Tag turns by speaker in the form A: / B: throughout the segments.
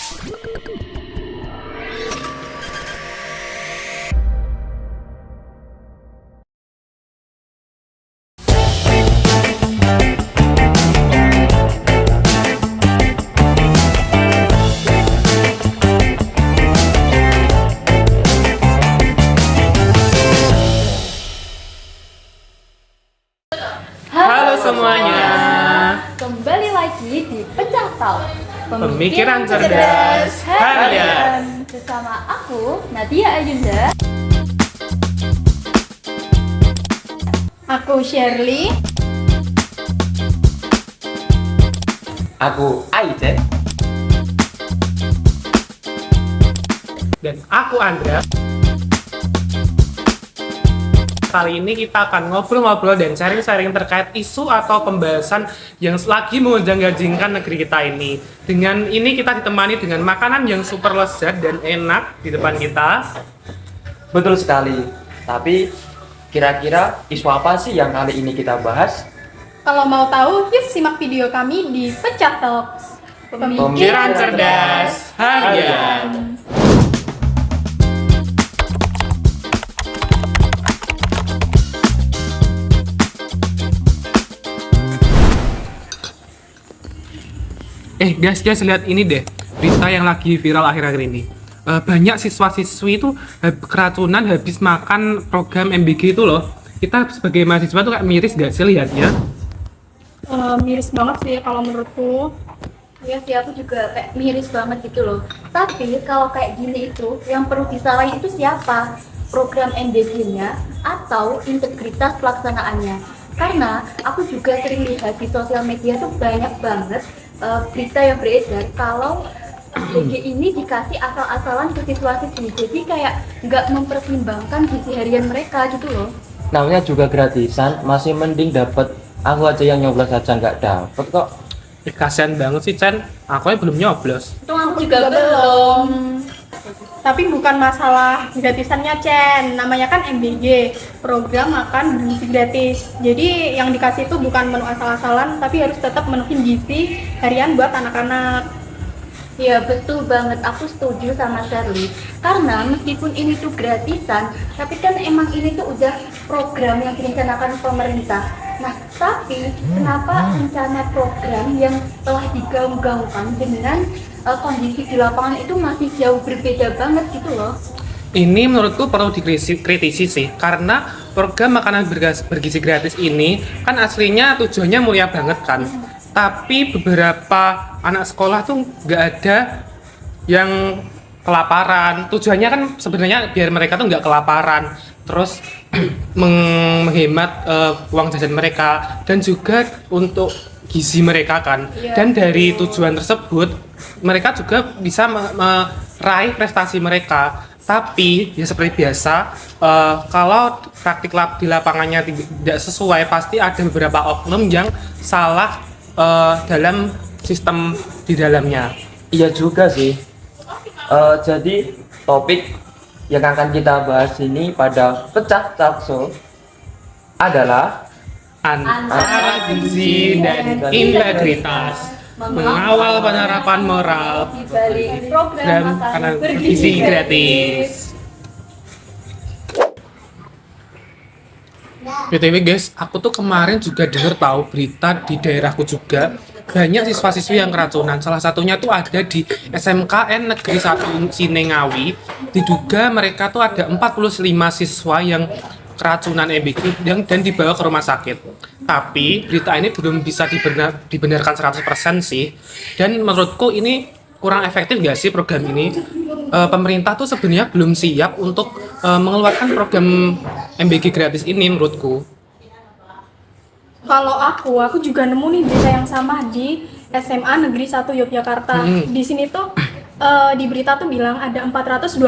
A: Halo semuanya.
B: Kembali lagi di Pecah Talk,
A: Pemikiran cerdas harian.
B: Bersama aku Nadia Ayunda.
C: Aku Shirley.
D: Aku Aiden.
A: Dan aku Andra. Kali ini kita akan ngobrol-ngobrol dan sharing-sharing terkait isu atau pembahasan yang lagi menggonjang-ganjingkan negeri kita ini. Dengan ini kita ditemani dengan makanan yang super lezat dan enak di depan kita.
D: Betul sekali. Tapi kira-kira isu apa sih yang kali ini kita bahas?
C: Kalau mau tahu, yuk simak video kami di Pecah Talks.
A: Pemikiran cerdas harian. Guys, lihat ini deh, berita yang lagi viral akhir-akhir ini. Banyak siswa-siswi itu keracunan habis makan program MBG itu loh. Kita sebagai mahasiswa tuh kayak miris gak sih lihatnya?
C: Miris banget sih kalau menurutku.
B: Ya sih, aku juga kayak miris banget gitu loh. Tapi kalau kayak gini itu, yang perlu disalahin itu siapa? Program MBG-nya atau integritas pelaksanaannya? Karena aku juga sering lihat di sosial media tuh banyak banget berita yang beredar kalau MBG ini dikasih asal-asalan ke siswa-siswi. Jadi kayak nggak mempertimbangkan gizi harian mereka gitu loh.
D: Namanya juga gratisan, masih mending dapat. Aku aja yang nyoblos aja nggak dapet kok.
A: Kasian banget sih Chan, aku aja belum nyoblos.
B: Itu aku juga belum.
C: Tapi bukan masalah gratisannya, Chen. Namanya kan MBG, program makan gizi gratis. Jadi yang dikasih itu bukan menu asal-asalan, tapi harus tetap menuhin gizi harian buat anak-anak.
B: Ya betul banget, aku setuju sama Shirley. Karena meskipun ini tuh gratisan, tapi kan emang ini tuh udah program yang direncanakan pemerintah. Nah, tapi kenapa rencana program yang telah digaung-gaungkan dengan kondisi di lapangan itu masih jauh berbeda banget gitu loh?
A: Ini menurutku perlu dikritisi sih, karena program makanan bergizi gratis ini kan aslinya tujuannya mulia banget kan. Tapi beberapa anak sekolah tuh nggak ada yang kelaparan. Tujuannya kan sebenarnya biar mereka tuh nggak kelaparan, terus menghemat uang jajan mereka dan juga untuk gizi mereka kan. Dan dari tujuan tersebut mereka juga bisa meraih prestasi mereka. Tapi ya seperti biasa, kalau praktik di lapangannya tidak sesuai, pasti ada beberapa oknum yang salah dalam sistem di dalamnya.
D: Iya juga sih. Jadi topik yang akan kita bahas ini pada Pecah Talk adalah
A: Antara gizi dan integritas, mengawal penerapan moral
B: Di balik program
A: dan
B: makanan
A: makanan bergizi gratis. BTW guys, aku tuh kemarin juga denger tahu berita di daerahku juga banyak siswa-siswi yang keracunan. Salah satunya tuh ada di SMKN Negeri 1 Sinengawi. Diduga mereka tuh ada 45 siswa yang keracunan MBG dan dibawa ke rumah sakit. Tapi berita ini belum bisa dibenarkan 100% sih. Dan menurutku ini kurang efektif nggak sih program ini? Pemerintah tuh sebenarnya belum siap untuk mengeluarkan program MBG gratis ini menurutku.
C: Kalau aku juga nemu nih berita yang sama di SMA Negeri 1 Yogyakarta. Di sini tuh di berita tuh bilang ada 426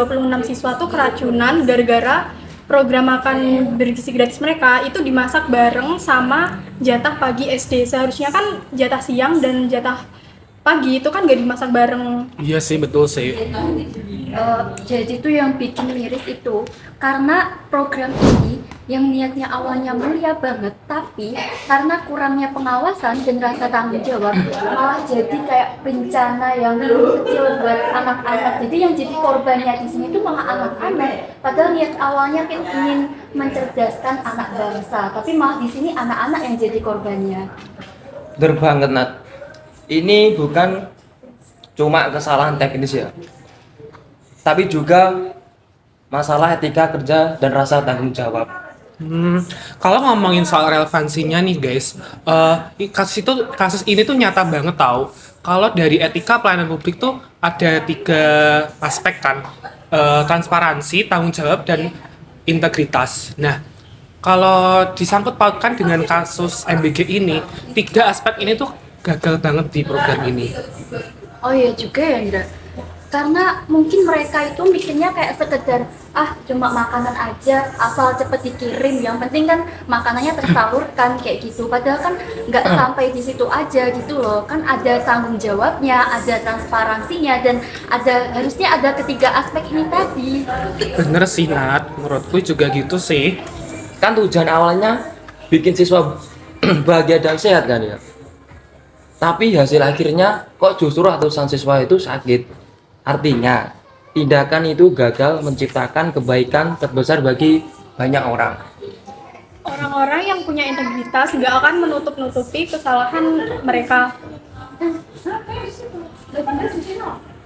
C: siswa tuh keracunan gara-gara program makan bergizi gratis mereka itu dimasak bareng sama jatah pagi SD. Seharusnya kan jatah siang dan jatah pagi itu kan gak dimasak bareng.
A: Iya sih, betul sih.
B: Jadi tuh yang bikin miris itu karena program ini yang niatnya awalnya mulia banget, tapi karena kurangnya pengawasan dan rasa tanggung jawab malah jadi kayak bencana yang kecil buat anak-anak. Jadi yang jadi korbannya di sini tuh malah anak-anak. Padahal niat awalnya kan ingin mencerdaskan anak bangsa, tapi malah di sini anak-anak yang jadi korbannya.
D: Bener banget, Nat. Ini bukan cuma kesalahan teknis ya, tapi juga masalah etika kerja dan rasa tanggung jawab.
A: Kalau ngomongin soal relevansinya nih guys, kasus ini tuh nyata banget tahu. Kalau dari etika pelayanan publik tuh ada 3 aspek kan, transparansi, tanggung jawab, dan integritas. Nah, kalau disangkut pautkan dengan kasus MBG ini, 3 aspek ini tuh gagal banget di program ini.
B: Oh iya juga ya Indra, karena mungkin mereka itu mikirnya kayak sekedar cuma makanan aja asal cepet dikirim, yang penting kan makanannya tersalurkan kayak gitu. Padahal kan nggak sampai di situ aja gitu loh, kan ada tanggung jawabnya, ada transparansinya, dan harusnya ada ketiga aspek ini tadi.
A: Bener sih Nat, menurutku juga gitu sih.
D: Kan tujuan awalnya bikin siswa bahagia dan sehat kan ya. Tapi hasil akhirnya kok justru ratusan siswa itu sakit. Artinya, tindakan itu gagal menciptakan kebaikan terbesar bagi banyak orang.
C: Orang-orang yang punya integritas gak akan menutup-nutupi kesalahan mereka.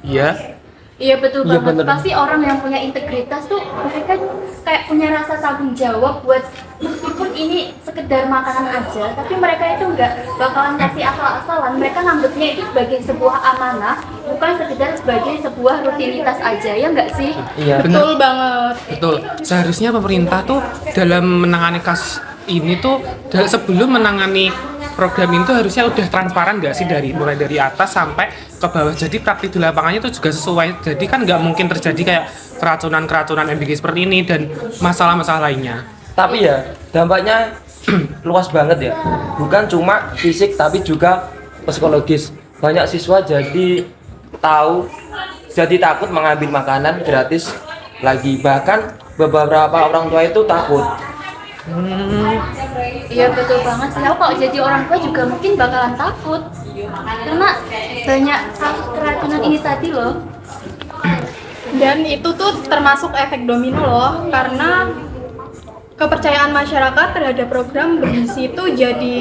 A: Iya.
B: Iya betul
D: Iya,
B: banget.
D: bener.
B: Pasti orang yang punya integritas tuh mereka kayak punya rasa tanggung jawab buat meskipun ini sekedar makanan aja, tapi mereka itu nggak bakalan kasih asal-asalan. Mereka nganggapnya itu sebagai sebuah amanah, bukan sekedar sebagai sebuah rutinitas aja, ya nggak sih?
D: Iya.
C: Betul banget.
A: Betul. Seharusnya pemerintah tuh dalam menangani kasus ini tuh sebelum menangani program itu harusnya udah transparan nggak sih, mulai dari atas sampai ke bawah. Jadi praktik di lapangannya itu juga sesuai. Jadi kan nggak mungkin terjadi kayak keracunan MBG seperti ini dan masalah-masalah lainnya.
D: Tapi ya dampaknya luas banget ya. Bukan cuma fisik tapi juga psikologis. Banyak siswa jadi takut mengambil makanan gratis lagi. Bahkan beberapa orang tua itu takut.
B: Iya betul banget sih. Aku kalau jadi orang tua juga mungkin bakalan takut karena banyak kasus keracunan ini tadi loh.
C: Dan itu tuh termasuk efek domino loh, karena kepercayaan masyarakat terhadap program bergizi itu jadi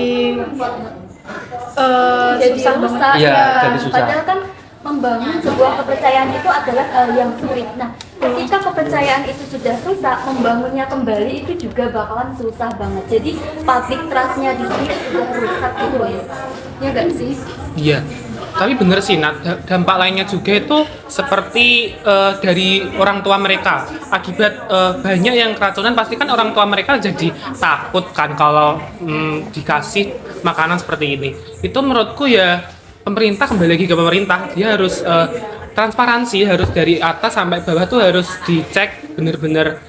C: susah banget.
B: rusak
D: Iya,
B: ya.
D: jadi susah.
B: Padahal kan membangun sebuah kepercayaan itu adalah hal yang sulit. Nah, ketika kepercayaan itu sudah rusak, membangunnya kembali itu juga bakalan susah banget. Jadi public trust-nya di sini sudah rusak gitu ya. Ya nggak sih?
A: Iya. Tapi bener sih Nat, dampak lainnya juga itu seperti dari orang tua mereka. Akibat banyak yang keracunan, pasti kan orang tua mereka jadi takut kan kalau dikasih makanan seperti ini. Itu menurutku ya pemerintah, kembali lagi ke pemerintah, dia harus transparansi, harus dari atas sampai bawah tuh harus dicek bener-bener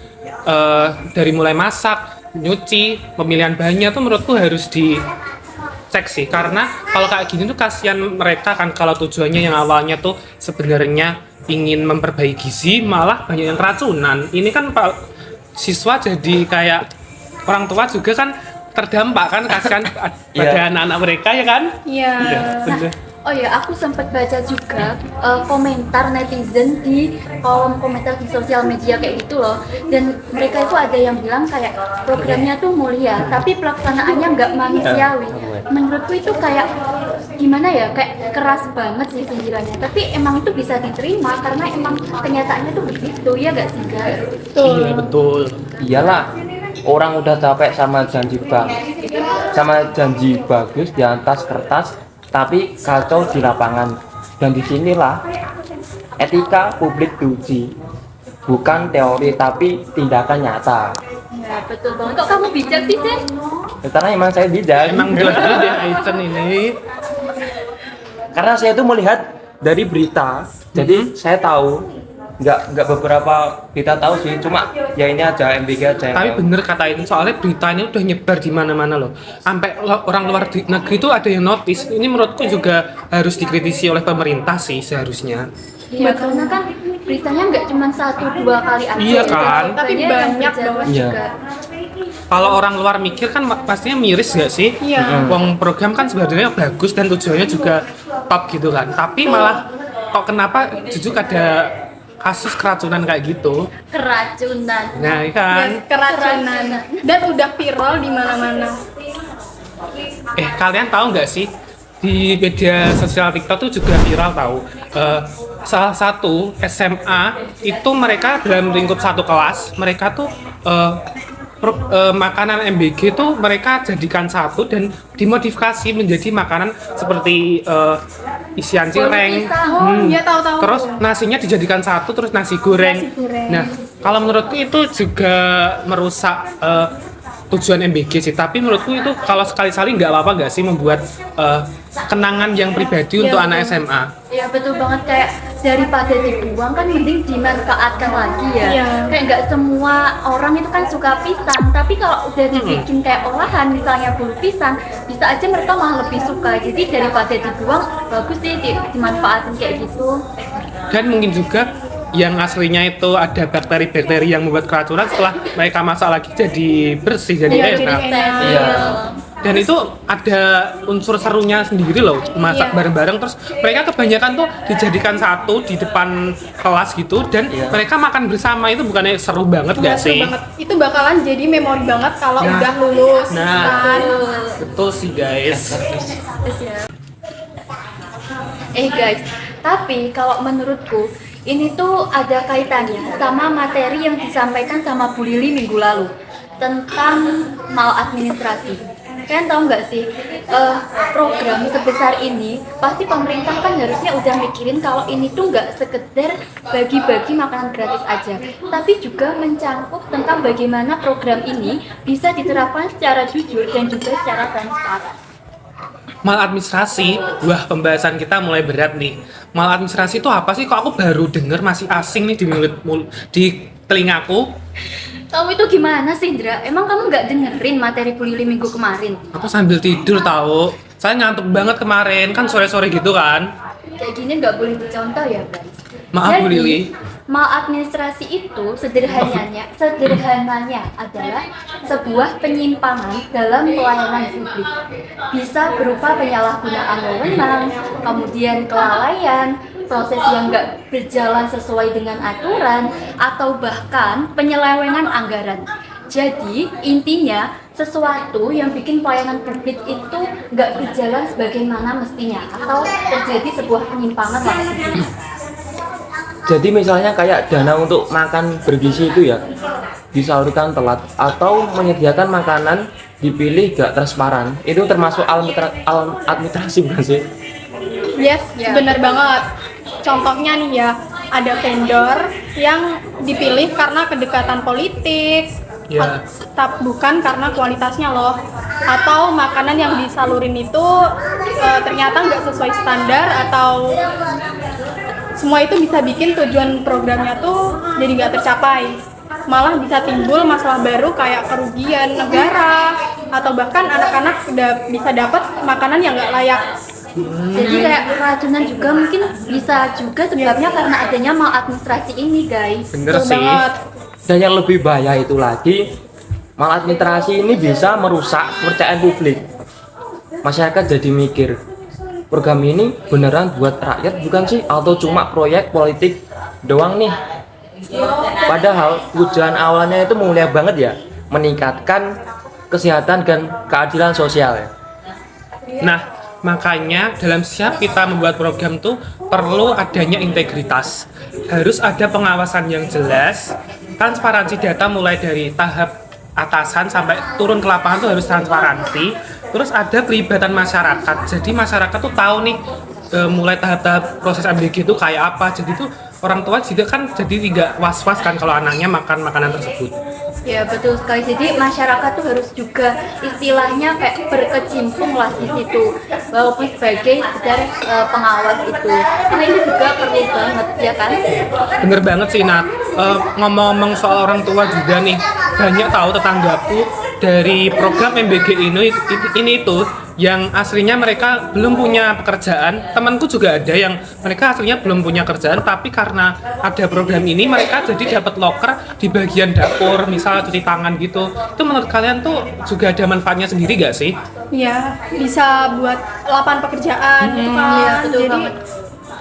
A: dari mulai masak, nyuci, pemilihan bahannya tuh menurutku harus dicek sih. Karena kalau kayak gini tuh kasihan mereka kan, kalau tujuannya yang awalnya tuh sebenarnya ingin memperbaiki gizi, malah banyak yang keracunan. Ini kan siswa jadi kayak orang tua juga kan terdampak kan, kasihan pada anak-anak mereka ya kan.
C: Iya.
A: Bener.
B: Oh ya, aku sempat baca juga komentar netizen di kolom komentar di sosial media kayak gitu loh. Dan mereka itu ada yang bilang kayak programnya tuh mulia, tapi pelaksanaannya nggak manusiawi. Menurutku itu kayak gimana ya, kayak keras banget sih sindirannya. Tapi emang itu bisa diterima karena emang kenyataannya tuh begitu, ya nggak sih guys?
A: Iya betul.
D: Iyalah, orang udah capek sama janji bagus di atas kertas, tapi kacau di lapangan. Dan disinilah etika publik diuji, bukan teori tapi tindakan nyata.
B: Ya betul banget. Kok kamu bijak sih, Cen?
D: Karena emang saya bijak.
A: Emang jelas deh Aizen ini.
D: Karena saya itu melihat dari berita, jadi saya tahu. Nggak beberapa kita tahu sih, cuma ya ini aja MBG aja yang
A: Tapi
D: tahu.
A: bener kata itu, soalnya berita ini udah nyebar di mana-mana loh. Sampai orang luar negeri itu ada yang notice. Ini menurutku juga harus dikritisi oleh pemerintah sih seharusnya.
B: Iya, karena kan beritanya nggak cuma 1-2 kali aja.
A: Iya kan?
C: Tapi
B: yang
C: banyak
B: berjalan
C: banget.
D: Iya.
B: juga.
A: Kalau orang luar mikir kan pastinya miris gak sih?
C: Iya.
A: Wong program kan sebenarnya bagus dan tujuannya juga top gitu kan. Tapi malah kok kenapa jujur ada kasus keracunan kayak gitu?
B: Keracunan.
A: Nah, iya kan.
C: Keracunan dan udah viral di mana-mana.
A: Kalian tahu nggak sih di media sosial TikTok tuh juga viral tahu. Salah satu SMA itu mereka dalam lingkup satu kelas mereka tuh makanan MBG tuh mereka jadikan satu dan dimodifikasi menjadi makanan seperti isian cireng.
C: Oh, iya tahu-tahu.
A: Terus nasinya dijadikan satu terus nasi goreng.
C: Nasi goreng.
A: Nah, kalau menurutku itu juga merusak tujuan MBG sih. Tapi menurutku itu kalau sekali-sekali nggak apa-apa nggak sih membuat kenangan yang pribadi untuk
C: Iya,
A: anak
C: betul.
A: SMA.
B: Ya betul banget, kayak daripada dibuang kan mending dimanfaatkan lagi ya.
C: Iya.
B: Kayak nggak semua orang itu kan suka pisang, tapi kalau udah dibikin kayak olahan misalnya bulu pisang, bisa aja mereka malah lebih suka. Jadi daripada dibuang, bagus sih dimanfaatin kayak gitu.
A: Dan mungkin juga yang aslinya itu ada bakteri-bakteri yang membuat keracunan setelah mereka masak lagi jadi bersih, jadi
C: Iya,
A: enak.
C: jadi enak.
D: Iya.
A: Dan itu ada unsur serunya sendiri loh, masak
C: Iya.
A: bareng-bareng. Terus mereka kebanyakan tuh dijadikan satu di depan kelas gitu, dan
D: Iya.
A: mereka makan bersama. Itu bukannya seru banget
C: Iya,
A: gak
C: seru
A: sih?
C: banget. Itu bakalan jadi memori banget kalau
A: Nah.
C: udah lulus
A: Nah.
C: kan.
A: Betul sih guys.
B: Guys, tapi kalau menurutku ini tuh ada kaitannya sama materi yang disampaikan sama Bu Lili minggu lalu tentang maladministrasi. Kalian tahu nggak sih, program sebesar ini pasti pemerintah kan harusnya udah mikirin kalau ini tuh nggak sekedar bagi-bagi makanan gratis aja, tapi juga mencangkup tentang bagaimana program ini bisa diterapkan secara jujur dan juga secara transparan.
A: Maladministrasi, wah pembahasan kita mulai berat nih. Maladministrasi itu apa sih? Kok aku baru denger, masih asing nih di telingaku.
B: Kamu itu gimana sih, Indra? Emang kamu nggak dengerin materi Bu Lili minggu kemarin?
A: Aku sambil tidur tahu. Saya ngantuk banget kemarin, kan sore-sore gitu kan.
B: Kayak gini nggak boleh dicontoh ya, guys.
A: Maaf, Bu
B: Jadi,
A: Lili.
B: maladministrasi itu sederhananya adalah sebuah penyimpangan dalam pelayanan publik. Bisa berupa penyalahgunaan wewenang, kemudian kelalaian, proses yang nggak berjalan sesuai dengan aturan, atau bahkan penyelewengan anggaran. Jadi intinya sesuatu yang bikin pelayanan publik itu nggak berjalan sebagaimana mestinya atau terjadi sebuah penyimpangan lah.
D: Jadi misalnya kayak dana untuk makan bergizi itu ya disalurkan telat atau menyediakan makanan dipilih gak transparan, itu termasuk administrasi bukan sih?
C: Yes,
B: Ya.
C: bener banget. Contohnya nih ya, ada vendor yang dipilih karena kedekatan politik,
A: Ya.
C: bukan karena kualitasnya loh. Atau makanan yang disalurin itu ternyata nggak sesuai standar, atau semua itu bisa bikin tujuan programnya tuh jadi nggak tercapai. Malah bisa timbul masalah baru kayak kerugian negara, atau bahkan anak-anak sudah bisa dapat makanan yang nggak layak.
B: Jadi kayak keracunan juga mungkin bisa juga sebabnya karena adanya maladministrasi ini, guys.
A: Bener
C: Betul
A: sih.
C: banget.
D: Dan yang lebih bahaya itu lagi, maladministrasi ini bisa merusak kepercayaan publik. Masyarakat jadi mikir, program ini beneran buat rakyat bukan sih? Atau cuma proyek politik doang nih? Padahal tujuan awalnya itu mulia banget ya, meningkatkan kesehatan dan keadilan sosial ya.
A: Nah, makanya dalam setiap kita membuat program tuh perlu adanya integritas. Harus ada pengawasan yang jelas, transparansi data mulai dari tahap atasan sampai turun ke lapangan tuh harus transparansi. Terus ada pelibatan masyarakat. Jadi masyarakat tuh tahu nih mulai tahap-tahap proses MBG itu kayak apa. Jadi tuh orang tua juga kan jadi tidak was-was kan kalau anaknya makan makanan tersebut.
B: Ya betul sekali. Jadi masyarakat tuh harus juga istilahnya kayak berkecimpung lah di situ, walaupun sebagai sekedar pengawas itu. Nah ini juga perlu banget ya kan?
A: Bener banget sih Nat. Ngomong-ngomong soal orang tua juga nih, banyak tahu tetanggaku dari program MBG ini itu yang aslinya mereka belum punya pekerjaan. Temanku juga ada yang mereka aslinya belum punya kerjaan, tapi karena ada program ini mereka jadi dapat loker di bagian dapur, misalnya cuci tangan gitu. Itu menurut kalian tuh juga ada manfaatnya sendiri gak sih?
C: Ya, bisa buat lapangan pekerjaan gitu kan.
B: Iya, betul
C: Jadi
B: banget.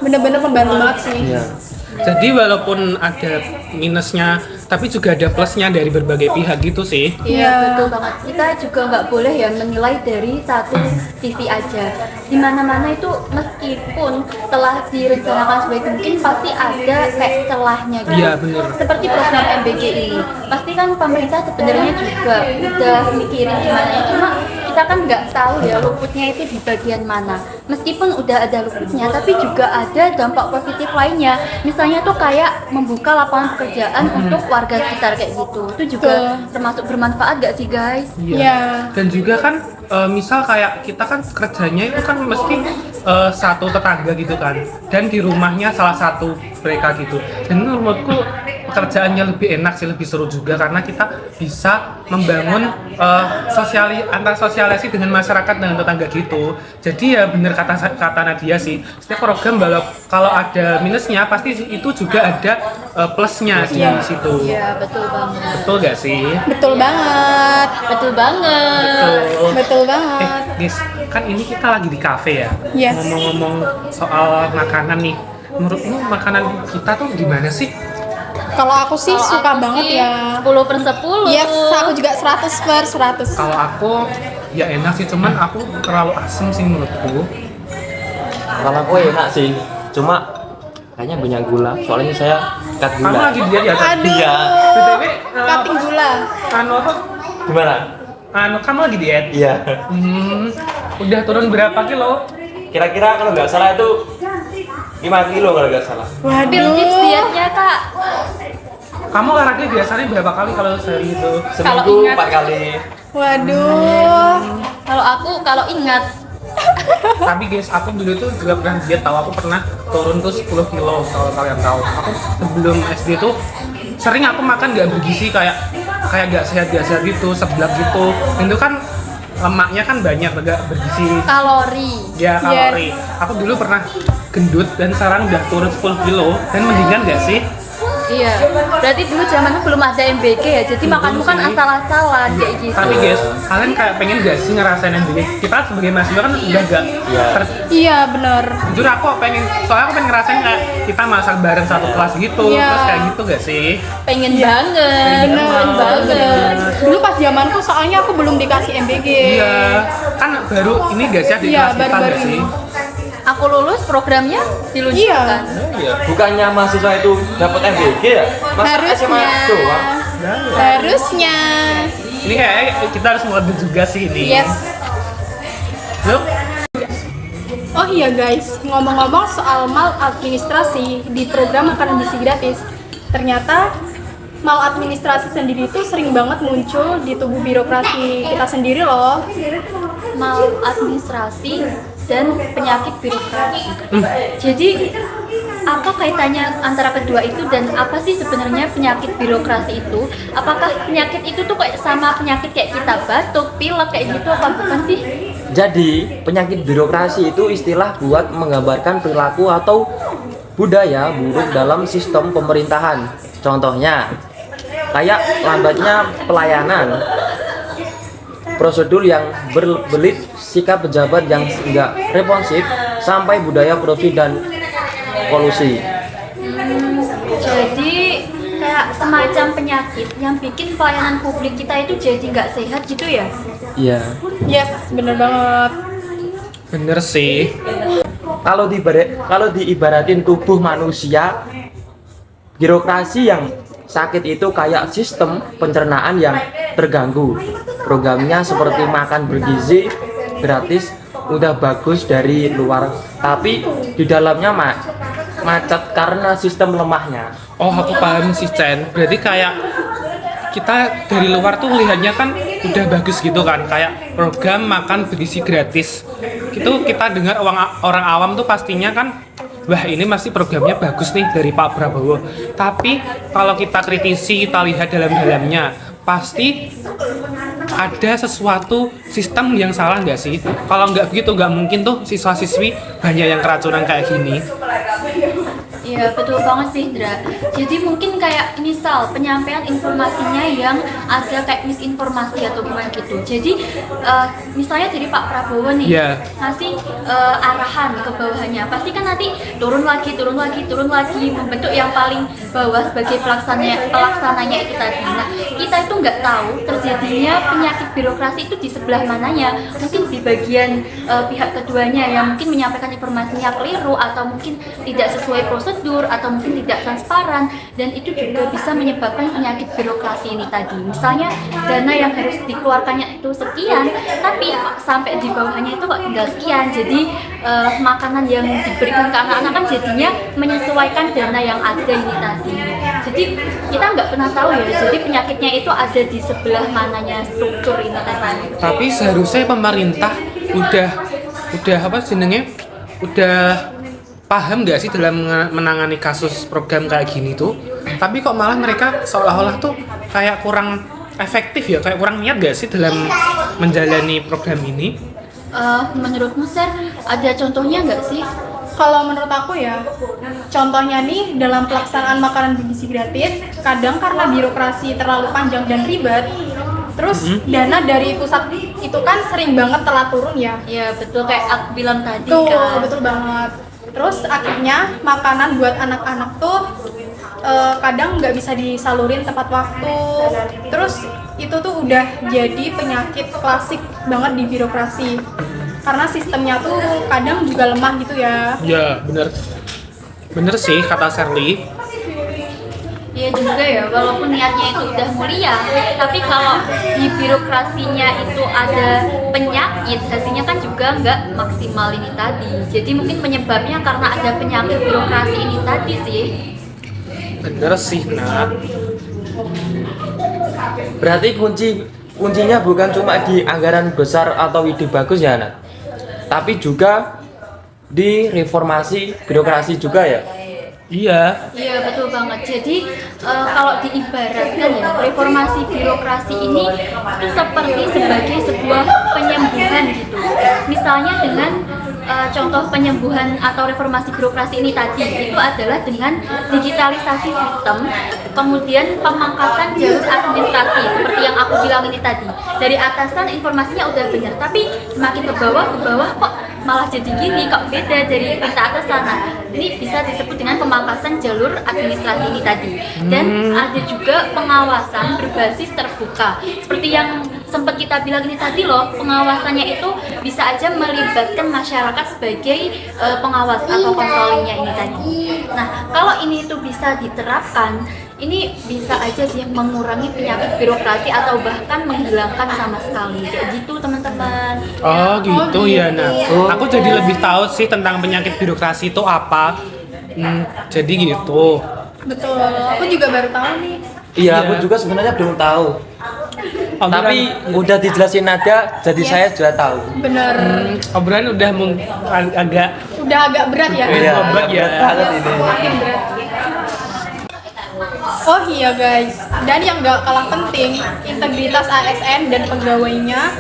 C: bener-bener membantu banget sih.
D: Iya.
A: Jadi walaupun ada minusnya, tapi juga ada plusnya dari berbagai pihak gitu sih.
B: Iya,
C: Iya.
B: betul banget. Kita juga nggak boleh ya menilai dari satu sisi aja. Di mana-mana itu meskipun telah direncanakan sebaik mungkin pasti ada kayak celahnya gitu.
A: Iya, bener.
B: Seperti program MBG ini, pasti kan pemerintah sebenarnya juga udah mikirin gimana. Cuma kita kan nggak tahu ya luputnya itu di bagian mana. Meskipun udah ada luputnya, tapi juga ada dampak positif lainnya. Misalnya tuh kayak membuka lapangan pekerjaan untuk warga sekitar kayak gitu. Itu juga termasuk bermanfaat gak sih guys?
C: Iya.
A: Dan juga kan misal kayak kita kan kerjanya itu kan mesti satu tetangga gitu kan, dan di rumahnya salah satu mereka gitu. Dan menurutku pekerjaannya lebih enak sih, lebih seru juga karena kita bisa membangun antar sosialisasi dengan masyarakat dengan tetangga gitu. Jadi ya bener kata Nadia sih, setiap program kalau ada minusnya pasti itu juga ada plusnya di situ.
B: Iya, betul banget.
A: Betul gak sih?
C: Betul banget.
B: Betul banget.
C: Betul banget.
A: Guys, kan ini kita lagi di cafe ya.
C: Yes.
A: Ngomong-ngomong soal makanan nih, menurutmu makanan kita tuh gimana sih?
C: Kalau aku sih
B: Kalau
C: suka
B: aku
C: banget
B: sih
C: ya.
B: 10/10.
C: Yes, aku juga 100/100.
A: Kalau aku ya enak sih, cuman aku terlalu asem sih menurutku.
D: Kalau aku enak sih, cuma kayaknya banyak gula. Soalnya saya cut
A: Kamu
D: gula.
A: lagi diet ya?
C: Aduh.
D: Iya.
A: BTW,
C: Cutting gula.
A: anu apa?
D: Gimana?
A: Kamu lagi diet?
D: Iya.
A: Udah turun berapa kilo?
D: Kira-kira kalau nggak salah itu 5 kilo kalau nggak salah.
B: Ambil tips
C: Waduh.
B: dietnya kak.
A: Kamu olahraga biasanya berapa kali kalau sehari itu?
D: Seminggu
B: ingat-
D: 4 kali.
C: Waduh.
B: Kalau ingat
A: Tapi guys, aku dulu tuh juga pernah diet, tahu aku pernah turun tuh 10 kilo kalau kalian tahu. Aku sebelum SD tuh sering aku makan nggak bergizi, kayak nggak sehat gitu, seblak gitu. Itu kan lemaknya kan banyak, nggak bergizi.
B: kalori.
A: Ya kalori. Aku dulu pernah gendut dan sekarang udah turun 10 kilo dan mendingan nggak sih?
B: Iya. Berarti dulu zamannya belum ada MBG ya. Jadi makanmu kan
A: sih.
B: asal-asalan kayak gitu.
A: Tapi guys, kalian kayak pengen gak sih ngerasain yang gini? Kita sebagai mahasiswa kan udah gak
D: Iya.
C: Iya, bener.
A: jujur aku pengen, soalnya aku pengen ngerasain kayak kita masak bareng satu kelas gitu.
C: Iya.
A: Terus kayak gitu gak sih?
B: pengen banget.
C: Bener.
B: Pengen banget.
C: Dulu pas zamanku soalnya aku belum dikasih MBG.
A: Iya, kan baru ini gak sih di
C: Iya,
A: kelas kita
C: baru-baru
A: gak sih?
C: ini.
B: Aku lulus programnya diluncurkan.
D: Iya. Bukannya mahasiswa itu dapat MBG ya? Masa SMA
C: Harusnya.
D: doang?
C: Harusnya.
A: Ini kayak kita harus mulai juga sih ini.
C: Yes.
A: Loh,
C: Oh iya guys, ngomong-ngomong soal maladministrasi di program makanan gizi gratis, ternyata maladministrasi sendiri itu sering banget muncul di tubuh birokrasi kita sendiri loh.
B: Maladministrasi dan penyakit birokrasi. Jadi apa kaitannya antara kedua itu dan apa sih sebenarnya penyakit birokrasi itu? Apakah penyakit itu tuh kayak sama penyakit kayak kita batuk, pilek kayak gitu apa bukan sih?
D: Jadi, penyakit birokrasi itu istilah buat menggambarkan perilaku atau budaya buruk dalam sistem pemerintahan. Contohnya, kayak lambatnya pelayanan, prosedur yang berbelit, sikap pejabat yang enggak responsif, sampai budaya korupsi dan kolusi.
B: Jadi kayak semacam penyakit yang bikin pelayanan publik kita itu jadi nggak sehat gitu ya?
D: Iya.
C: Yes, bener banget.
A: bener sih.
D: Kalau diibaratin tubuh manusia, birokrasi yang sakit itu kayak sistem pencernaan yang terganggu. Programnya seperti makan bergizi gratis udah bagus dari luar, tapi di dalamnya macet karena sistem lemahnya.
A: Oh, aku paham sih, Chen. Berarti kayak kita dari luar tuh lihatnya kan udah bagus gitu kan, kayak program makan bergizi gratis. Itu kita dengar orang awam tuh pastinya kan, wah ini masih programnya bagus nih dari Pak Prabowo. Tapi kalau kita kritisi, kita lihat dalam-dalamnya, pasti ada sesuatu sistem yang salah nggak sih? Kalau nggak begitu nggak mungkin tuh siswa-siswi banyak yang keracunan kayak gini.
B: Iya betul banget sih Indra. Jadi mungkin kayak misal penyampaian informasinya yang ada kayak misinformasi atau gimana gitu. Jadi misalnya dari Pak Prabowo nih ngasih arahan ke bawahannya, pasti kan nanti turun lagi membentuk yang paling bawah sebagai pelaksananya itu tadi. Nah kita itu nggak tahu terjadinya penyakit birokrasi itu di sebelah mananya. Mungkin di bagian pihak keduanya yang mungkin menyampaikan informasinya keliru atau mungkin tidak sesuai prosedur atau mungkin tidak transparan, dan itu juga bisa menyebabkan penyakit birokrasi ini tadi. Misalnya dana yang harus dikeluarkannya itu sekian, tapi sampai di bawahnya itu kok tinggal sekian. Jadi makanan yang diberikan ke anak-anak kan jadinya menyesuaikan dana yang ada ini tadi. Jadi kita nggak pernah tahu ya, jadi penyakitnya itu ada di sebelah mananya struktur ini tadi.
A: Tapi seharusnya pemerintah udah apa jenenge? Udah paham nggak sih dalam menangani kasus program kayak gini tuh? Tapi kok malah mereka seolah-olah tuh kayak kurang efektif ya, kayak kurang niat nggak sih dalam menjalani program ini?
B: Menurutmu Sir, ada contohnya nggak sih?
C: Kalau menurut aku ya, contohnya nih dalam pelaksanaan makanan bergizi gratis, kadang karena birokrasi terlalu panjang dan ribet, terus dana dari pusat itu kan sering banget telat turun ya.
B: Iya betul, kayak aku bilang tadi
C: Tuh,
B: kan.
C: betul banget. Terus akhirnya makanan buat anak-anak tuh kadang nggak bisa disalurin tepat waktu. Terus itu tuh udah jadi penyakit klasik banget di birokrasi. Karena sistemnya tuh kadang juga lemah gitu ya.
A: Ya bener sih kata Shirley.
B: Iya juga ya, walaupun niatnya itu udah mulia, tapi kalau di birokrasinya itu ada penyakit, hasilnya kan juga nggak maksimal ini tadi. Jadi mungkin penyebabnya karena ada penyakit birokrasi ini tadi sih.
A: Bener sih Nat.
D: Berarti kuncinya bukan cuma di anggaran besar atau ide bagus ya, Nat, tapi juga di reformasi birokrasi juga ya.
A: Iya.
B: Iya betul banget. Jadi kalau diibaratkan ya, reformasi birokrasi ini itu seperti sebagai sebuah penyembuhan gitu. Misalnya dengan contoh penyembuhan atau reformasi birokrasi ini tadi itu adalah dengan digitalisasi sistem, kemudian pemangkasan jalur administrasi seperti yang aku bilang ini tadi. Dari atasan informasinya udah benar, tapi semakin ke bawah kok malah jadi gini, kok beda dari perintah atasan. Nah, ini bisa disebut dengan pemangkasan jalur administrasi ini tadi. Dan ada juga pengawasan berbasis terbuka. Seperti yang sempat kita bilang ini tadi loh, pengawasannya itu bisa aja melibatkan masyarakat sebagai pengawas atau controllingnya ini tadi. Nah, kalau ini itu bisa diterapkan, ini bisa aja sih mengurangi penyakit birokrasi atau bahkan menghilangkan sama sekali. Kayak gitu teman-teman.
A: Oh gitu ya Nat. Aku jadi lebih tahu sih tentang penyakit birokrasi itu apa. Jadi gitu.
C: Betul, aku juga baru tahu nih.
D: Iya, aku juga sebenarnya belum tahu. Tapi udah dijelasin Nadia, jadi saya sudah tahu.
C: Bener.
A: Obrolan udah agak
C: berat ya.
D: Iya,
A: berat ya.
D: banget ini.
C: Makin berat. Oh iya guys, dan yang gak kalah penting, integritas ASN dan pegawainya,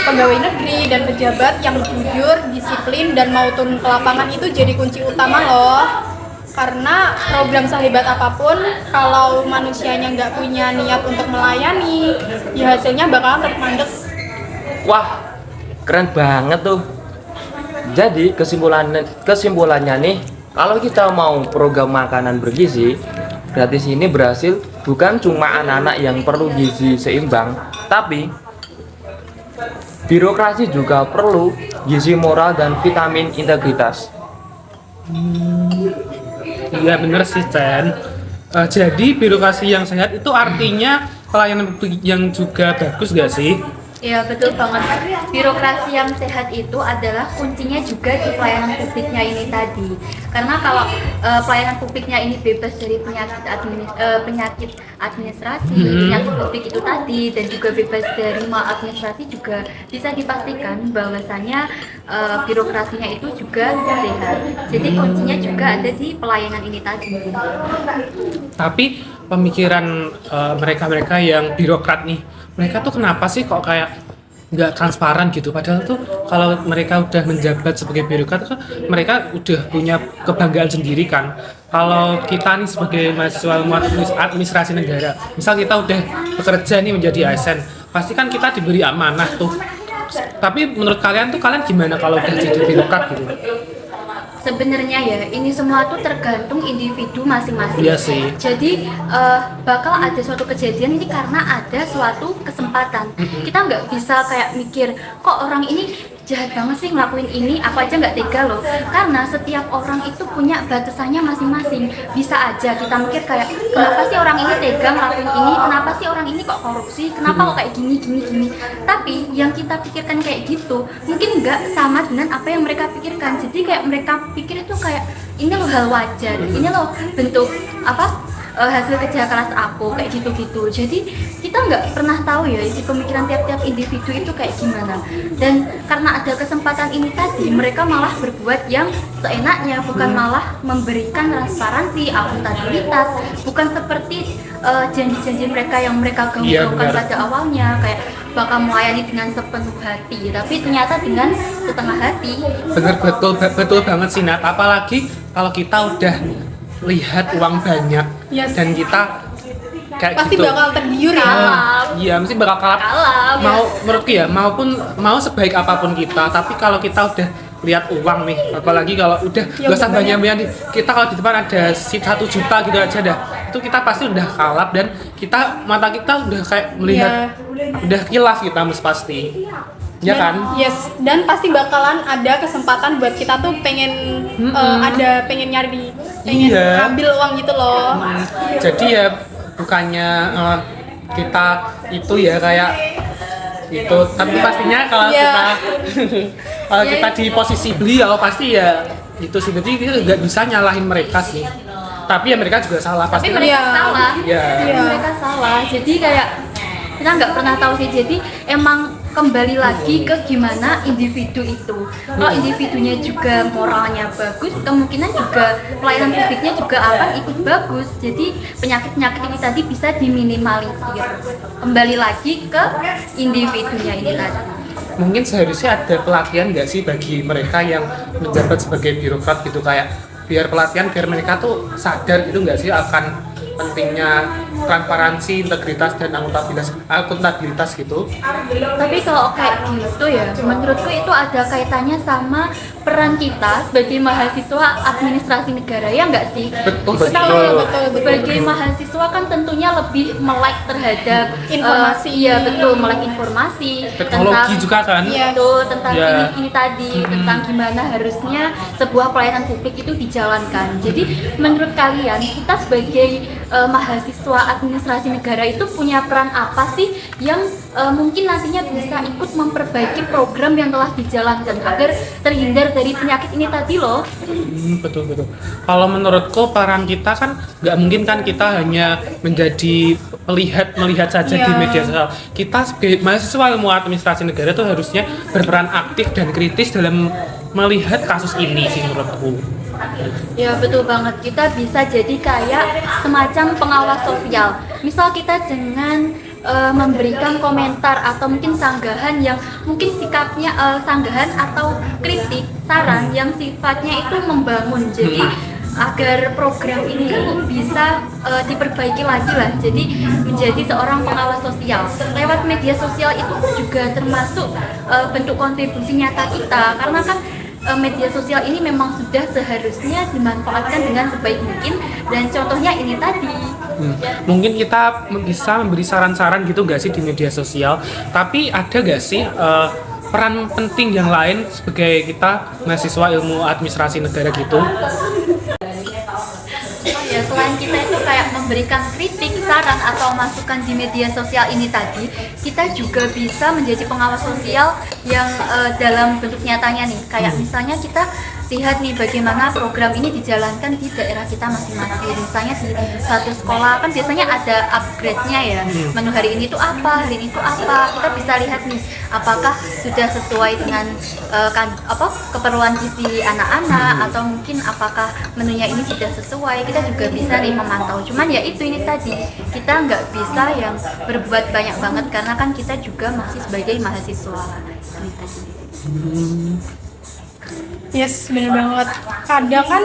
C: pegawai negeri dan pejabat yang jujur, disiplin, dan mau turun ke lapangan itu jadi kunci utama loh. Karena program sehebat apapun, kalau manusianya nggak punya niat untuk melayani, ya hasilnya bakalan tetap mandek.
D: Wah, keren banget tuh. Jadi kesimpulannya nih, kalau kita mau program makanan bergizi gratis ini berhasil, bukan cuma anak-anak yang perlu gizi seimbang, tapi birokrasi juga perlu gizi moral dan vitamin integritas.
A: Iya bener sih Chen. Jadi birokrasi yang sehat itu artinya pelayanan publik yang juga bagus gak sih?
B: Iya betul banget. Birokrasi yang sehat itu adalah kuncinya juga di pelayanan publiknya ini tadi. Karena kalau pelayanan publiknya ini bebas dari penyakit administrasi, penyakit publik itu tadi, dan juga bebas dari maladministrasi, juga bisa dipastikan bahwasanya birokrasinya itu juga sehat. Jadi kuncinya juga ada di pelayanan ini tadi.
A: Tapi pemikiran mereka-mereka yang birokrat nih, mereka tuh kenapa sih kok kayak nggak transparan gitu, padahal tuh kalau mereka udah menjabat sebagai birokrat tuh mereka udah punya kebanggaan sendiri kan. Kalau kita nih sebagai mahasiswa ilmu administrasi negara, misal kita udah bekerja nih menjadi ASN, pasti kan kita diberi amanah tuh. Tapi menurut kalian tuh, kalian gimana kalau udah jadi birokrat gitu?
B: Sebenarnya ya, ini semua tuh tergantung individu masing-masing.
A: Iya sih.
B: Jadi bakal ada suatu kejadian ini karena ada suatu kesempatan. Kita nggak bisa kayak mikir, kok orang ini jahat banget sih ngelakuin ini, aku aja nggak tega loh. Karena setiap orang itu punya batasannya masing-masing. Bisa aja kita mikir kayak, kenapa sih orang ini tega ngelakuin ini, kenapa sih orang ini kok korupsi, kenapa kok kayak gini. Tapi yang kita pikirkan kayak gitu mungkin nggak sama dengan apa yang mereka pikirkan. Jadi kayak mereka pikir itu kayak, ini loh hal wajar, ini loh bentuk hasil kerja keras aku, kayak gitu-gitu. Jadi kita nggak pernah tahu ya isi pemikiran tiap-tiap individu itu kayak gimana. Dan karena ada kesempatan ini tadi, mereka malah berbuat yang seenaknya, bukan malah memberikan transparansi, akuntabilitas, bukan seperti janji-janji mereka yang mereka gaungkan pada awalnya, kayak bakal melayani dengan sepenuh hati, tapi ternyata dengan setengah hati.
A: Bener, betul banget sih Nat, apalagi kalau kita udah lihat uang banyak.
C: Yes.
A: Dan kita kayak
C: Pasti
A: gitu,
C: bakal tergiur ya.
A: iya mesti bakal kalap. Mau menurutku ya, mau sebaik apapun kita, tapi kalau kita udah lihat uang nih, apalagi kalau udah
C: Ya,
A: gak usah
C: udah
A: banyak, kita kalau di depan ada 1 juta gitu aja dah, itu kita pasti udah kalap, dan mata kita udah kayak melihat, udah kilaf kita pasti. Ya kan?
C: Yes, dan pasti bakalan ada kesempatan buat kita tuh pengen pengen nyari, pengen
A: Iya.
C: ambil uang gitu loh.
A: Jadi ya bukannya kita itu ya kayak itu, tapi pastinya kalau
C: Iya.
A: kita kalau kita di posisi beliau pasti ya itu sih. Jadi kita nggak bisa nyalahin mereka sih. Tapi ya mereka juga salah pasti.
B: Tapi mereka
C: Iya.
B: salah.
A: Iya.
B: Mereka salah. Jadi kayak kita nggak pernah tahu sih. Jadi emang kembali lagi ke gimana individu itu. Kalau individunya juga moralnya bagus, kemungkinan juga pelayanan publiknya juga akan ikut bagus. Jadi penyakit-penyakit ini tadi bisa diminimalisir. Kembali lagi ke individunya ini tadi.
A: Mungkin seharusnya ada pelatihan nggak sih bagi mereka yang menjabat sebagai birokrat gitu, kayak biar pelatihan biar mereka tuh sadar gitu nggak sih akan pentingnya transparansi, integritas, dan akuntabilitas gitu.
B: Tapi kalau kayak gitu ya, menurutku itu ada kaitannya sama peran kita sebagai mahasiswa administrasi negara, ya nggak sih?
A: Betul.
C: Betul.
B: Sebagai mahasiswa kan tentunya lebih melek terhadap
C: Informasi.
B: Iya betul, melek informasi
A: Teknologi juga kan.
C: Iya.
B: Betul, tentang
A: Iya.
B: ini tadi, tentang gimana harusnya sebuah pelayanan publik itu dijalankan. Jadi menurut kalian, kita sebagai mahasiswa administrasi negara itu punya peran apa sih yang mungkin nantinya bisa ikut memperbaiki program yang telah dijalankan agar terhindar dari penyakit ini tadi loh?
A: Betul. Kalau menurutku peran kita kan nggak mungkin kan kita hanya menjadi melihat saja di
C: Iya.
A: media sosial. Kita sebagai mahasiswa ilmu administrasi negara tuh harusnya berperan aktif dan kritis dalam melihat kasus ini sih menurutku.
B: Ya betul banget, kita bisa jadi kayak semacam pengawas sosial. Misal kita dengan memberikan komentar atau mungkin sanggahan yang mungkin sikapnya sanggahan atau kritik, saran yang sifatnya itu membangun. Jadi agar program ini tuh bisa diperbaiki lagi lah. Jadi menjadi seorang pengawas sosial. Lewat media sosial itu juga termasuk bentuk kontribusi nyata kita, karena kan media sosial ini memang sudah seharusnya dimanfaatkan dengan sebaik mungkin, dan contohnya ini tadi.
A: Mungkin kita bisa memberi saran-saran gitu gak sih di media sosial, tapi ada gak sih peran penting yang lain sebagai kita mahasiswa ilmu administrasi negara gitu?
B: Ya, selain kita itu kayak memberikan kritik, saran atau masukan di media sosial ini tadi, kita juga bisa menjadi pengawas sosial yang dalam bentuk nyatanya nih. Kayak misalnya kita lihat nih bagaimana program ini dijalankan di daerah kita masing-masing. Misalnya di satu sekolah kan biasanya ada upgrade-nya ya. Menu hari ini tuh apa, hari ini tuh apa. Kita bisa lihat nih apakah sudah sesuai dengan keperluan gizi anak-anak atau mungkin apakah menunya ini sudah sesuai. Kita juga bisa nih memantau. Cuman ya itu ini tadi kita nggak bisa yang berbuat banyak banget karena kan kita juga masih sebagai mahasiswa. Ini tadi.
C: Yes, bener banget. Kadang kan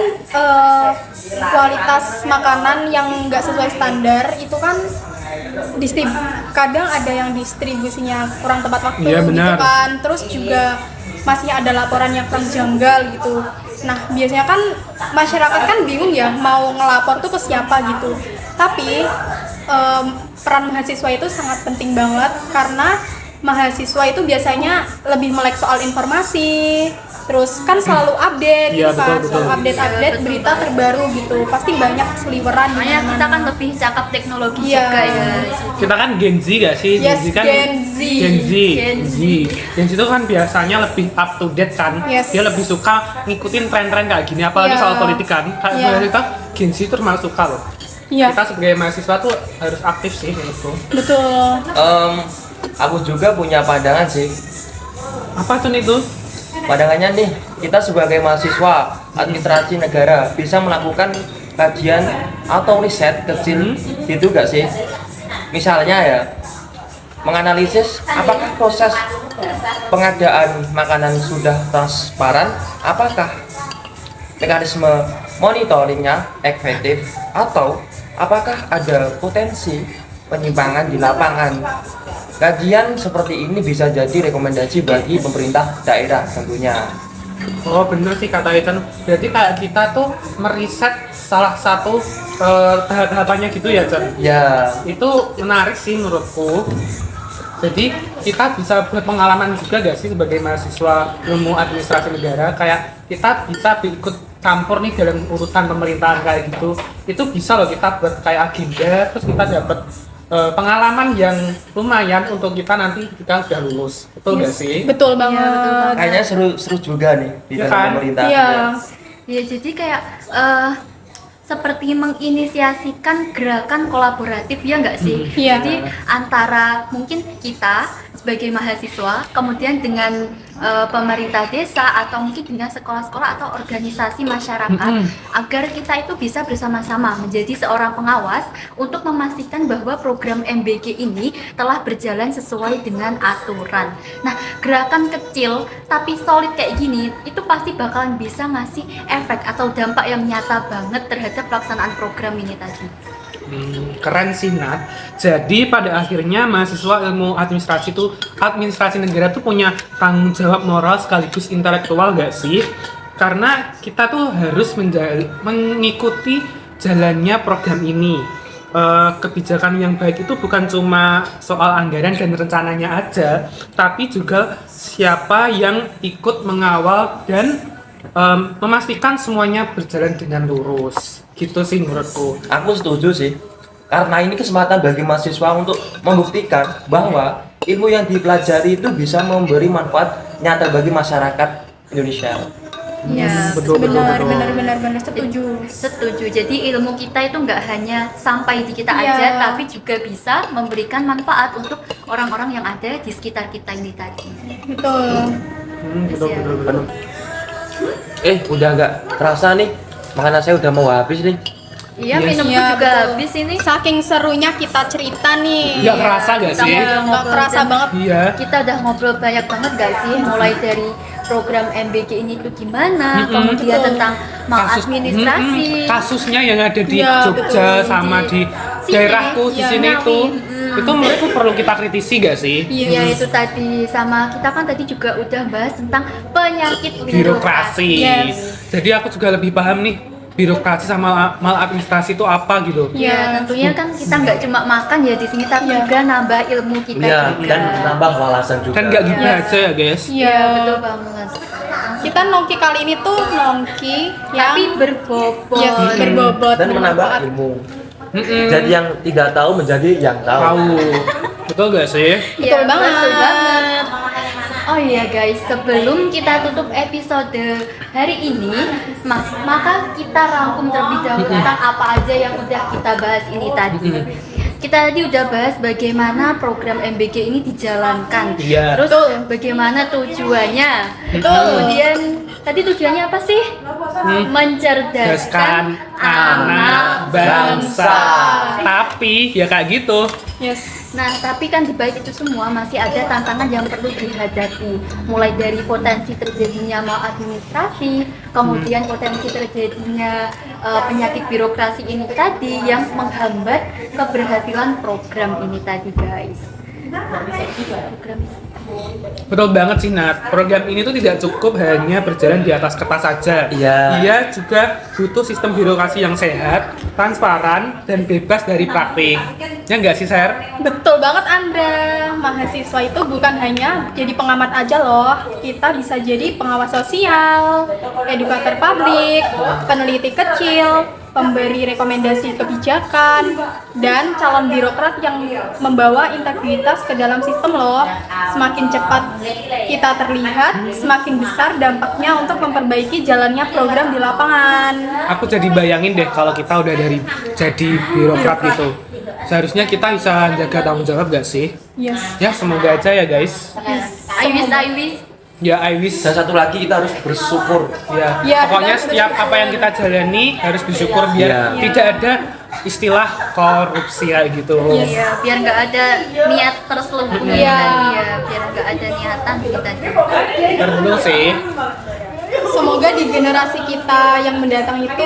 C: kualitas makanan yang nggak sesuai standar itu kan kadang ada yang distribusinya kurang tepat waktu
A: Iya,
C: gitu
A: benar.
C: kan. Terus juga masih ada laporan yang kurang janggal gitu. Nah, biasanya kan masyarakat kan bingung ya mau ngelapor tuh ke siapa gitu. Tapi peran mahasiswa itu sangat penting banget karena mahasiswa itu biasanya lebih melek soal informasi, terus kan selalu update
A: Iya,
C: gitu kan,
A: betul.
C: selalu update berita terbaru gitu, pasti banyak seliweran.
B: Makanya
C: di
B: kita kan
C: mana-mana.
B: lebih cakap teknologi
C: Iya.
B: juga ya.
A: Kita kan Gen Z gak sih?
C: Yes,
A: kan
C: Gen Z.
B: Gen Z.
A: Gen Z itu kan biasanya lebih up to date kan.
C: Yes.
A: Dia lebih suka ngikutin tren-tren kayak gini, apalagi
C: Iya.
A: soal politik kan. Kayak
C: Iya.
A: kita Gen Z itu termasuk suka loh.
C: Iya,
A: Kita sebagai mahasiswa tuh harus aktif sih menurutku.
C: betul.
D: Aku juga punya pandangan sih.
A: Apa tuh itu?
D: Pandangannya nih, kita sebagai mahasiswa administrasi negara bisa melakukan kajian atau riset kecil gitu gak sih? Misalnya ya, menganalisis apakah proses pengadaan makanan sudah transparan, apakah mekanisme monitoringnya efektif, atau apakah ada potensi penyimpangan di lapangan. Kajian seperti ini bisa jadi rekomendasi bagi pemerintah daerah tentunya.
A: Oh bener sih kata Ethan. Berarti kayak kita tuh meriset salah satu tahap-tahapannya gitu ya, Chan?
D: Ya,
A: Itu menarik sih menurutku. Jadi kita bisa buat pengalaman juga gak sih sebagai mahasiswa ilmu administrasi negara, kayak kita bisa ikut campur nih dalam urusan pemerintahan kayak gitu. Itu bisa loh kita buat kayak agenda, terus kita dapat pengalaman yang lumayan untuk kita nanti kita sudah lulus. Betul gak sih?
C: Betul
B: Iya,
C: banget.
B: betul banget.
D: kayaknya seru juga nih di
A: Iya
D: dalam
A: kan?
D: pemerintah.
C: Iya.
B: Ya jadi kayak seperti menginisiasikan gerakan kolaboratif ya nggak sih?
C: Iya.
B: Jadi antara mungkin kita sebagai mahasiswa, kemudian dengan pemerintah desa atau mungkin dengan sekolah-sekolah atau organisasi masyarakat, agar kita itu bisa bersama-sama menjadi seorang pengawas untuk memastikan bahwa program MBG ini telah berjalan sesuai dengan aturan. Nah, gerakan kecil tapi solid kayak gini itu pasti bakalan bisa ngasih efek atau dampak yang nyata banget terhadap pelaksanaan program ini tadi.
A: Keren sih Nat. Jadi pada akhirnya mahasiswa ilmu administrasi negara tuh punya tanggung jawab moral sekaligus intelektual gak sih? Karena kita tuh harus mengikuti jalannya program ini. Kebijakan yang baik itu bukan cuma soal anggaran dan rencananya aja, tapi juga siapa yang ikut mengawal dan memastikan semuanya berjalan dengan lurus. Gitu sih menurutku.
D: Aku setuju sih, karena ini kesempatan bagi mahasiswa untuk membuktikan bahwa ilmu yang dipelajari itu bisa memberi manfaat nyata bagi masyarakat Indonesia.
B: Ya,
A: betul.
C: Benar, setuju.
B: setuju. Jadi ilmu kita itu nggak hanya sampai di kita
C: Iya.
B: aja, tapi juga bisa memberikan manfaat untuk orang-orang yang ada di sekitar kita ini tadi.
C: Betul.
A: Betul.
D: Udah nggak terasa nih, makanan saya udah mau habis nih.
B: Iya,
A: Yes.
B: minumku
C: Iya,
B: juga
C: betul.
B: habis ini.
C: Saking serunya kita cerita nih.
A: Nggak kerasa gak
B: Kita
A: sih?
B: udah
C: Nggak
B: ngobrol
C: kerasa
B: dan
C: banget.
A: Iya.
B: Kita udah ngobrol banyak banget gak sih, mulai dari program MBG ini tuh gimana, kemudian
C: betul.
B: tentang maladministrasi.
A: Kasusnya yang ada di
C: Iya,
A: Jogja
C: betul.
A: sama di
B: Sini,
A: daerahku di
C: iya,
A: sini
B: Ngawi.
A: itu itu menurutku perlu kita kritisi gak sih?
B: Iya itu tadi, sama kita kan tadi juga udah bahas tentang penyakit
A: Birokrasi.
C: Yes.
A: Jadi aku juga lebih paham nih birokrasi sama maladministrasi itu apa gitu.
B: Ya tentunya kan kita nggak cuma makan ya di sini, tapi
C: Iya.
B: juga nambah ilmu kita
D: Iya,
B: juga.
D: dan nambah wawasan juga.
A: Dan nggak gitu
C: Yes.
A: aja ya guys.
C: Iya,
B: Betul banget.
C: Kita nongki kali ini tuh nongki
B: Tapi
C: yang
B: berbobot.
C: yes, berbobot
D: Dan menambah
C: bermanfaat.
D: ilmu.
A: Mm-mm.
D: Jadi yang tidak tahu menjadi yang tahu.
A: Tahu. Betul gak sih?
C: Betul
B: Iya,
C: banget.
B: betul banget. Oh iya guys, sebelum kita tutup episode hari ini, maka kita rangkum terlebih dahulu tentang apa aja yang udah kita bahas ini tadi. Kita tadi udah bahas bagaimana program MBG ini dijalankan.
A: Iya.
B: Terus bagaimana tujuannya. Kemudian tadi tujuannya apa sih? Mencerdaskan anak bangsa.
A: Tapi ya kayak gitu.
C: Yes.
B: Nah, tapi kan di balik itu semua masih ada tantangan yang perlu dihadapi. Mulai dari potensi terjadinya maladministrasi, kemudian potensi terjadinya penyakit birokrasi ini tadi yang menghambat keberhasilan program ini tadi, guys. Program
A: Betul banget sih Nat, program ini tuh tidak cukup hanya berjalan di atas kertas saja.
D: Iya.
A: Dia juga butuh sistem birokrasi yang sehat, transparan, dan bebas dari praktik. Ya nggak sih, Ser?
C: Betul banget Anda. Mahasiswa itu bukan hanya jadi pengamat aja loh. Kita bisa jadi pengawas sosial, edukator publik, peneliti kecil, pemberi rekomendasi kebijakan, dan calon birokrat yang membawa integritas ke dalam sistem loh. Semakin cepat kita terlihat, semakin besar dampaknya untuk memperbaiki jalannya program di lapangan.
A: Aku jadi bayangin deh kalau kita udah dari jadi birokrat gitu. Seharusnya kita bisa jaga tanggung jawab gak sih?
C: Yes.
A: Ya semoga aja ya guys.
B: I wish.
A: Ya I wish.
D: Dan satu lagi kita harus bersyukur.
A: Ya,
C: Ya,
A: pokoknya
C: kita
A: setiap
C: bersyukur.
A: apa yang kita jalani harus bersyukur biar
D: Ya.
A: tidak ada istilah korupsi kayak gitu.
B: Iya, biar nggak ada niat terselubung
C: Iya.
B: tadi ya, biar nggak ada niatan kita tadi.
A: Betul sih.
C: Semoga di generasi kita yang mendatang itu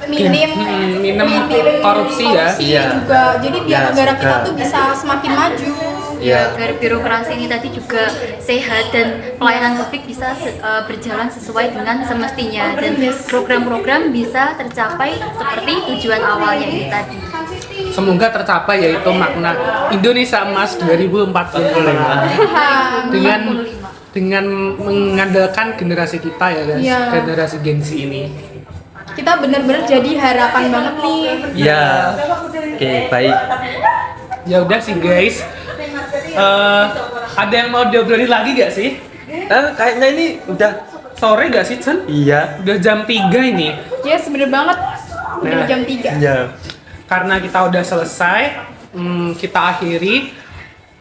C: minim
A: korupsi ya.
D: Iya.
C: juga. Jadi biar
D: Ya,
C: negara kita
D: juga.
C: tuh bisa semakin maju.
B: Ya, agar birokrasi ini tadi juga sehat dan pelayanan publik bisa berjalan sesuai dengan semestinya dan program-program bisa tercapai seperti tujuan awalnya ini tadi.
A: Semoga tercapai yaitu makna Indonesia Emas 2045 dengan
B: 45.
A: dengan mengandalkan generasi kita ya guys,
C: Iya.
A: generasi Gen Z ini.
C: Kita benar-benar jadi harapan banget nih.
D: Iya. Oke, baik.
A: Ya udah sih guys. Ada yang mau diobrolin lagi gak sih?
D: Kayaknya ini udah
A: Sore gak sih, Chen?
D: iya.
A: Udah jam 3 ini.
C: Yes, bener banget. Udah
A: Nah.
C: jam 3.
D: Iya.
A: Karena kita udah selesai, kita akhiri.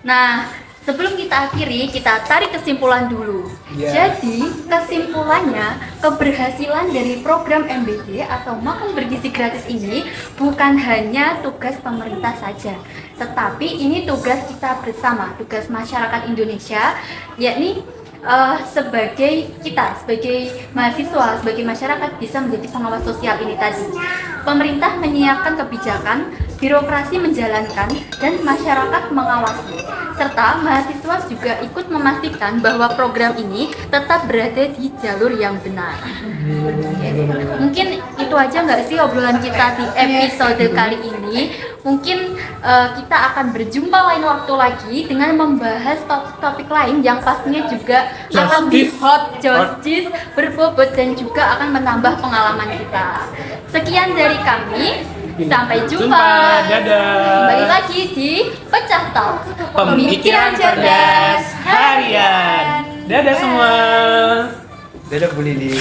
B: Nah, sebelum kita akhiri, kita tarik kesimpulan dulu.
A: Ya.
B: Jadi, kesimpulannya, keberhasilan dari program MBG atau makan bergizi gratis ini bukan hanya tugas pemerintah saja, tetapi ini tugas kita bersama, tugas masyarakat Indonesia, yakni sebagai mahasiswa, sebagai masyarakat bisa menjadi pengawas sosial ini tadi. Pemerintah menyiapkan kebijakan, birokrasi menjalankan, dan masyarakat mengawasi. Serta mahasiswa juga ikut memastikan bahwa program ini tetap berada di jalur yang benar. Oke. Mungkin itu aja nggak sih obrolan kita di episode kali ini. Mungkin kita akan berjumpa lain waktu lagi dengan membahas topik lain yang pastinya juga akan lebih hot, juice, berbobot dan juga akan menambah pengalaman kita. Sekian dari kami. Sampai jumpa.
A: Dadah.
B: Kembali lagi di Pecah Talk.
A: Pemikiran cerdas harian. Dadah semua.
D: Dadah Bu Lili.